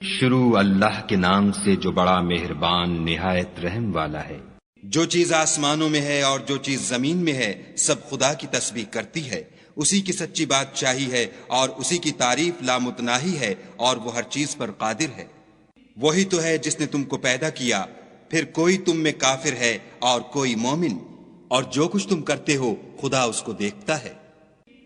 شروع اللہ کے نام سے جو بڑا مہربان نہایت رحم والا ہے۔ جو چیز آسمانوں میں ہے اور جو چیز زمین میں ہے سب خدا کی تسبیح کرتی ہے، اسی کی سچی بادشاہی ہے اور اسی کی تعریف لامتناہی ہے اور وہ ہر چیز پر قادر ہے۔ وہی تو ہے جس نے تم کو پیدا کیا، پھر کوئی تم میں کافر ہے اور کوئی مومن، اور جو کچھ تم کرتے ہو خدا اس کو دیکھتا ہے۔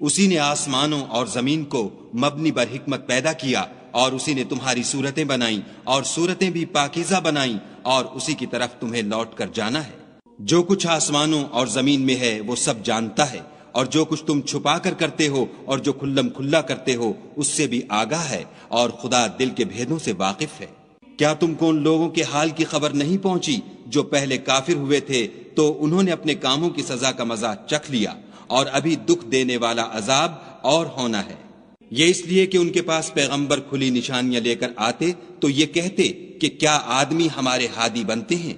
اسی نے آسمانوں اور زمین کو مبنی بر حکمت پیدا کیا، اور اسی نے تمہاری صورتیں بنائیں اور صورتیں بھی پاکیزہ بنائیں، اور اسی کی طرف تمہیں لوٹ کر جانا ہے۔ جو کچھ آسمانوں اور زمین میں ہے وہ سب جانتا ہے، اور جو کچھ تم چھپا کر کرتے ہو اور جو کھلم کھلا کرتے ہو اس سے بھی آگاہ ہے، اور خدا دل کے بھیدوں سے واقف ہے۔ کیا تم کو ان لوگوں کے حال کی خبر نہیں پہنچی جو پہلے کافر ہوئے تھے تو انہوں نے اپنے کاموں کی سزا کا مزہ چکھ لیا، اور ابھی دکھ دینے والا عذاب اور ہونا ہے۔ یہ اس لیے کہ ان کے پاس پیغمبر کھلی نشانیاں لے کر آتے تو یہ کہتے کہ کیا آدمی ہمارے ہادی بنتے ہیں،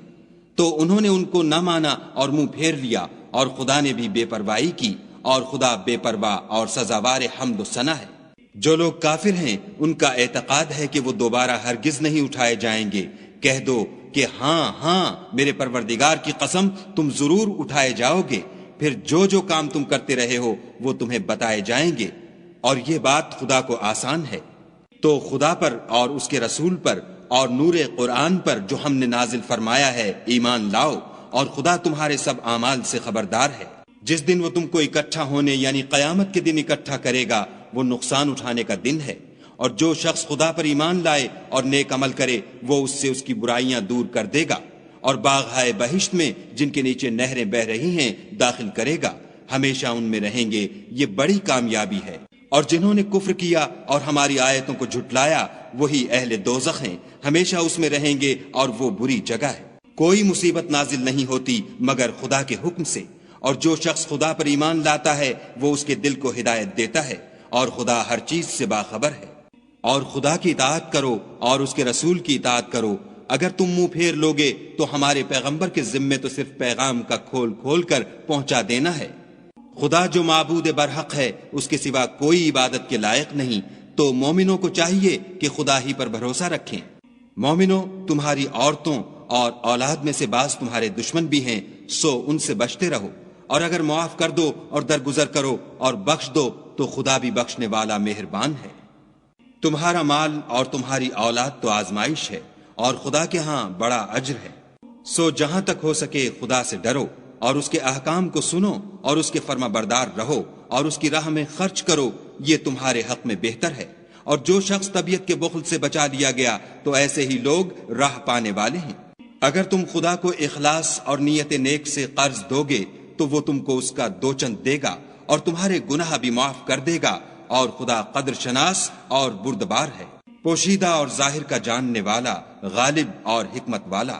تو انہوں نے ان کو نہ مانا اور منہ پھیر لیا، اور خدا نے بھی بے پرواہی کی، اور خدا بے پرواہ اور سزاوار حمد و ثنا ہے۔ جو لوگ کافر ہیں ان کا اعتقاد ہے کہ وہ دوبارہ ہرگز نہیں اٹھائے جائیں گے۔ کہہ دو کہ ہاں ہاں میرے پروردگار کی قسم تم ضرور اٹھائے جاؤ گے، پھر جو جو کام تم کرتے رہے ہو وہ تمہیں بتائے جائیں گے، اور یہ بات خدا کو آسان ہے۔ تو خدا پر اور اس کے رسول پر اور نور قرآن پر جو ہم نے نازل فرمایا ہے ایمان لاؤ، اور خدا تمہارے سب اعمال سے خبردار ہے۔ جس دن وہ تم کو اکٹھا ہونے یعنی قیامت کے دن اکٹھا کرے گا وہ نقصان اٹھانے کا دن ہے، اور جو شخص خدا پر ایمان لائے اور نیک عمل کرے وہ اس سے اس کی برائیاں دور کر دے گا، اور باغ بہشت میں جن کے نیچے نہریں بہ رہی ہیں داخل کرے گا، ہمیشہ ان میں رہیں گے۔ یہ بڑی کامیابی ہے۔ اور جنہوں نے کفر کیا اور ہماری آیتوں کو جھٹلایا وہی اہل دوزخ ہیں، ہمیشہ اس میں رہیں گے، اور وہ بری جگہ ہے۔ کوئی مصیبت نازل نہیں ہوتی مگر خدا کے حکم سے، اور جو شخص خدا پر ایمان لاتا ہے وہ اس کے دل کو ہدایت دیتا ہے، اور خدا ہر چیز سے باخبر ہے۔ اور خدا کی اطاعت کرو اور اس کے رسول کی اطاعت کرو۔ اگر تم منہ پھیر لوگے تو ہمارے پیغمبر کے ذمے تو صرف پیغام کا کھول کھول کر پہنچا دینا ہے۔ خدا جو معبود برحق ہے اس کے سوا کوئی عبادت کے لائق نہیں، تو مومنوں کو چاہیے کہ خدا ہی پر بھروسہ رکھیں۔ مومنوں، تمہاری عورتوں اور اولاد میں سے بعض تمہارے دشمن بھی ہیں، سو ان سے بچتے رہو، اور اگر معاف کر دو اور درگزر کرو اور بخش دو تو خدا بھی بخشنے والا مہربان ہے۔ تمہارا مال اور تمہاری اولاد تو آزمائش ہے، اور خدا کے ہاں بڑا اجر ہے۔ سو جہاں تک ہو سکے خدا سے ڈرو، اور اس کے احکام کو سنو اور اس کے فرما بردار رہو، اور اس کی راہ میں خرچ کرو، یہ تمہارے حق میں بہتر ہے۔ اور جو شخص طبیعت کے بخل سے بچا لیا گیا تو ایسے ہی لوگ راہ پانے والے ہیں۔ اگر تم خدا کو اخلاص اور نیت نیک سے قرض دو گے تو وہ تم کو اس کا دوچند دے گا، اور تمہارے گناہ بھی معاف کر دے گا، اور خدا قدر شناس اور بردبار ہے، پوشیدہ اور ظاہر کا جاننے والا، غالب اور حکمت والا۔